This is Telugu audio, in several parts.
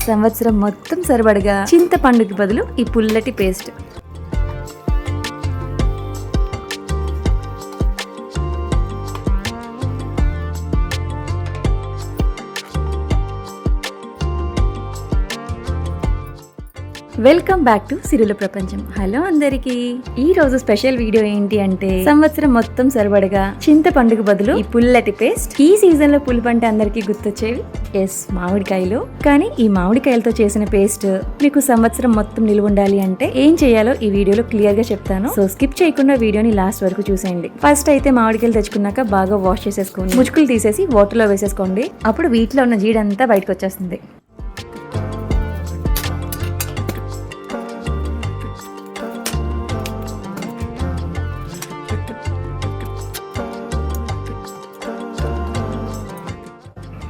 సంవత్సరం మొత్తం సరిపడగా చింతపండుకి బదులు ఈ పుల్లటి పేస్ట్. వెల్కమ్ బ్యాక్ టు సిరుల ప్రపంచం. హలో అందరికి. ఈ రోజు స్పెషల్ వీడియో ఏంటి అంటే సంవత్సరం మొత్తం సరిపడగా చింతపండుకు బదులు ఈ పుల్లటి పేస్ట్. ఈ సీజన్ లో పులుపు అంటే అందరికి గుర్తొచ్చేవి ఎస్ మామిడికాయలు. కానీ ఈ మామిడికాయలతో చేసిన పేస్ట్ మీకు సంవత్సరం మొత్తం నిలువ ఉండాలి అంటే ఏం చేయాలో ఈ వీడియోలో క్లియర్ గా చెప్తాను. సో స్కిప్ చేయకుండా వీడియోని లాస్ట్ వరకు చూసేయండి. ఫస్ట్ అయితే మామిడికాయలు తెచ్చుకున్నాక బాగా వాష్ చేసేసుకోండి. ముచ్చుకులు తీసేసి వాటర్ లో వేసేసుకోండి. అప్పుడు వీటిలో ఉన్న జీడంతా బయటకు వచ్చేస్తుంది.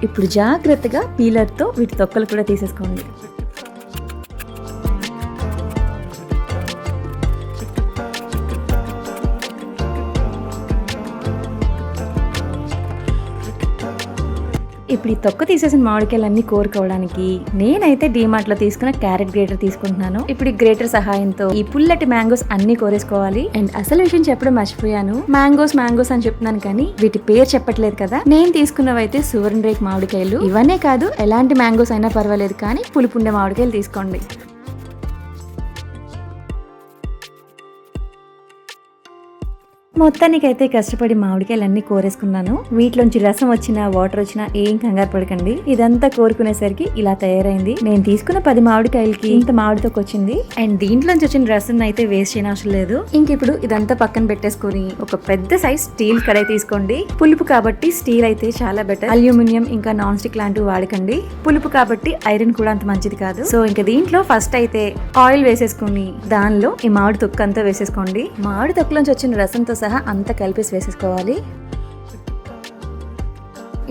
ఇప్పుడు జాగ్రత్తగా పీలర్తో వీటి తొక్కలు కూడా తీసేసుకోండి. ఇప్పుడు ఈ తొక్క తీసేసిన మామిడికాయలన్నీ కోరుకోవడానికి నేనైతే డీమార్ట్ లో తీసుకున్న క్యారెట్ గ్రేటర్ తీసుకుంటున్నాను. ఇప్పుడు ఈ గ్రేటర్ సహాయంతో ఈ పుల్లటి మ్యాంగోస్ అన్ని కోరేసుకోవాలి. అండ్ అసలు విషయం చెప్పడం మర్చిపోయాను. మ్యాంగోస్ అని చెప్తున్నాను కానీ వీటి పేరు చెప్పట్లేదు కదా. నేను తీసుకున్నవైతే సువర్ణ రేక్ మామిడికాయలు. ఇవన్నీ కాదు, ఎలాంటి మ్యాంగోస్ అయినా పర్వాలేదు కానీ పులుపుండే మామిడికాయలు తీసుకోండి. మొత్తానికైతే కష్టపడి మామిడికాయలు అన్ని కోరేసుకున్నాను. వీటిలోంచి రసం వచ్చినా వాటర్ వచ్చినా ఏం కంగారు పడకండి. ఇదంతా కోరుకునేసరికి ఇలా తయారైంది. నేను తీసుకున్న 10 మామిడికాయలకి ఇంత మామిడితోకి వచ్చింది. అండ్ దీంట్లోంచి వచ్చిన రసం అయితే వేస్ట్ చేయని అవసరం లేదు. ఇంక ఇప్పుడు ఇదంతా పక్కన పెట్టేసుకుని ఒక పెద్ద సైజ్ స్టీల్ కడాయి తీసుకోండి. పులుపు కాబట్టి స్టీల్ అయితే చాలా బెటర్. అల్యూమినియం ఇంకా నాన్ స్టిక్ లాంటివి వాడకండి. పులుపు కాబట్టి ఐరన్ కూడా అంత మంచిది కాదు. సో ఇంకా దీంట్లో ఫస్ట్ అయితే ఆయిల్ వేసేసుకుని దానిలో ఈ మామిడి తొక్క అంతా వేసేసుకోండి. మామిడి తొక్కలోంచి వచ్చిన రసంతో సహా అంతా కలిపేసి వేసేసుకోవాలి.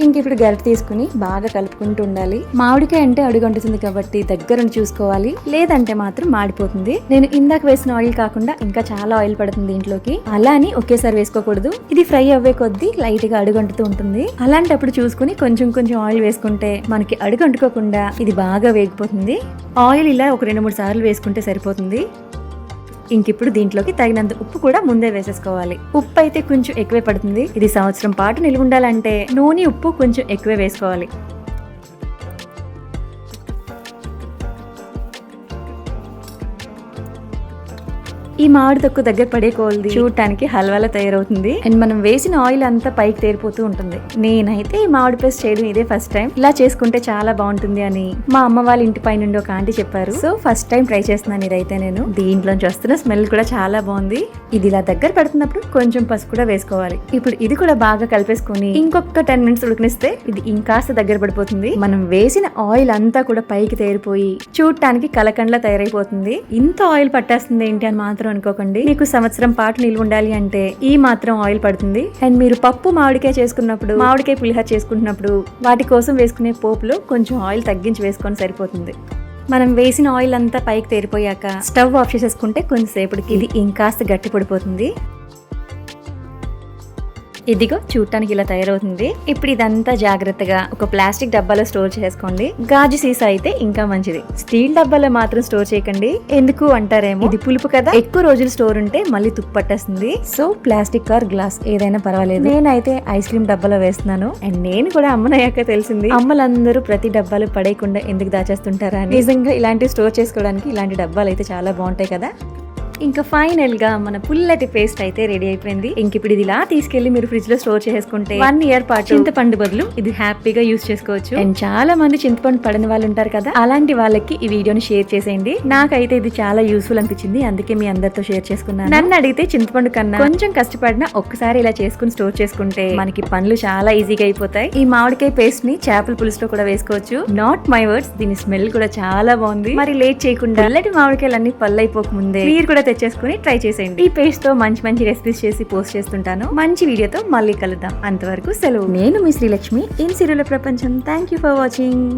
ఇంక ఇప్పుడు గరిట తీసుకుని బాగా కలుపుకుంటూ ఉండాలి. మామిడికాయ అంటే అడుగంటుతుంది కాబట్టి దగ్గరుండి చూసుకోవాలి, లేదంటే మాత్రం మాడిపోతుంది. నేను ఇందాక వేసిన ఆయిల్ కాకుండా ఇంకా చాలా ఆయిల్ పడుతుంది దీంట్లోకి. అలా అని ఒకేసారి వేసుకోకూడదు. ఇది ఫ్రై అవ్వే కొద్దీ లైట్ గా అడుగంటుతూ ఉంటుంది. అలాంటప్పుడు చూసుకుని కొంచెం కొంచెం ఆయిల్ వేసుకుంటే మనకి అడుగంటుకోకుండా ఇది బాగా వేగిపోతుంది. ఆయిల్ ఇలా ఒక 2-3 సార్లు వేసుకుంటే సరిపోతుంది. ఇంకిప్పుడు దీంట్లోకి తగినంత ఉప్పు కూడా ముందే వేసేసుకోవాలి. ఉప్పు అయితే కొంచెం ఎక్కువే పడుతుంది. ఇది సంవత్సరం పాటు నిలువ ఉండాలంటే నూనె ఉప్పు కొంచెం ఎక్కువే వేసుకోవాలి. ఈ మామిడి తొక్కు దగ్గర పడే కోల్ది చూడటానికి హల్వాలా తయారవుతుంది. అండ్ మనం వేసిన ఆయిల్ అంతా పైకి తేరిపోతూ ఉంటుంది. నేనైతే ఈ మామిడి పేస్ట్ చేయడం ఇదే ఫస్ట్ టైం. ఇలా చేసుకుంటే చాలా బాగుంటుంది అని మా అమ్మ వాళ్ళ ఇంటి పై నుండి ఒక ఆంటీ చెప్పారు. సో ఫస్ట్ టైం ట్రై చేస్తున్నాను ఇదైతే నేను. దీంట్లోంచి వస్తున్న స్మెల్ కూడా చాలా బాగుంది. ఇది ఇలా దగ్గర పెడుతున్నప్పుడు కొంచెం పసుపు కూడా వేసుకోవాలి. ఇప్పుడు ఇది కూడా బాగా కలిపేసుకుని ఇంకొక 10 మినిట్స్ ఉడికినిస్తే ఇది ఇంకాస్త దగ్గర పడిపోతుంది. మనం వేసిన ఆయిల్ అంతా కూడా పైకి తేరిపోయి చూడటానికి కలకండ్లా తయారైపోతుంది. ఇంత ఆయిల్ పట్టేస్తుంది ఏంటి అని మాత్రం అనుకోకండి. మీకు సంవత్సరం పాటు నిల్వ ఉండాలి అంటే ఈ మాత్రం ఆయిల్ పడుతుంది. అండ్ మీరు పప్పు మామిడికాయ చేసుకున్నప్పుడు, మామిడికాయ పులిహోర చేసుకుంటున్నప్పుడు వాటి కోసం వేసుకునే పోపులో కొంచెం ఆయిల్ తగ్గించి వేసుకొని సరిపోతుంది. మనం వేసిన ఆయిల్ అంతా పైకి తేరిపోయాక స్టవ్ ఆఫ్ చేసేసుకుంటే కొంచెంసేపటికి ఇది ఇంకాస్త గట్టి పడిపోతుంది. ఇదిగో చూడటానికి ఇలా తయారవుతుంది. ఇప్పుడు ఇదంతా జాగ్రత్తగా ఒక ప్లాస్టిక్ డబ్బాలో స్టోర్ చేసుకోండి. గాజు సీసా అయితే ఇంకా మంచిది. స్టీల్ డబ్బాలో మాత్రం స్టోర్ చేయకండి. ఎందుకు అంటారేమో, ఇది పులుపు కదా, ఎక్కువ రోజులు స్టోర్ ఉంటే మళ్ళీ తుప్పు పట్టేస్తుంది. సో ప్లాస్టిక్ ఆర్ గ్లాస్ ఏదైనా పర్వాలేదు. నేనైతే ఐస్ క్రీమ్ డబ్బాలో వేస్తున్నాను. అండ్ నేను కూడా అమ్మనయ్యాక తెలిసింది అమ్మలందరూ ప్రతి డబ్బాలు పడేయకుండా ఎందుకు దాచేస్తుంటారా అని. నిజంగా ఇలాంటి స్టోర్ చేసుకోవడానికి ఇలాంటి డబ్బాలు అయితే చాలా బాగుంటాయి కదా. ఇంకా ఫైనల్ గా మన పుల్లటి పేస్ట్ అయితే రెడీ అయిపోయింది. ఇంక ఇప్పుడు ఇది ఇలా తీసుకెళ్లి మీరు ఫ్రిడ్జ్ లో స్టోర్ చేసుకుంటే 1 ఇయర్ పాటు చింతపండు బదులు ఇది హ్యాపీగా యూజ్ చేసుకోవచ్చు. అండ్ చాలా మంది చింతపండు పడని వాళ్ళు ఉంటారు కదా, అలాంటి వాళ్ళకి ఈ వీడియోని షేర్ చేసేయండి. నాకైతే ఇది చాలా యూస్ఫుల్ అనిపించింది, అందుకే మీ అందరితో షేర్ చేసుకున్నాను. నన్ను అడిగితే చింతపండు కన్నా కొంచెం కష్టపడినా ఒక్కసారి ఇలా చేసుకుని స్టోర్ చేసుకుంటే మనకి పనులు చాలా ఈజీగా అయిపోతాయి. ఈ మామిడికాయ పేస్ట్ ని చేపల పులుసులో కూడా వేసుకోవచ్చు. నాట్ మై వర్డ్స్, దీని స్మెల్ కూడా చాలా బాగుంది. మరి లేట్ చేయకుండా పుల్లటి మామిడికాయలన్నీ పళ్ళైపోక ముందే మీరు కూడా తెచ్చేసుకుని ట్రై చేసేయండి. ఈ పేస్ట్ తో మంచి మంచి రెసిపీస్ చేసి పోస్ట్ చేస్తుంటాను. మంచి వీడియోతో మళ్ళీ కలుద్దాం. అంతవరకు సెలవు. నేను మీ శ్రీలక్ష్మి ఇన్ సిరుల ప్రపంచం. Thank you for watching.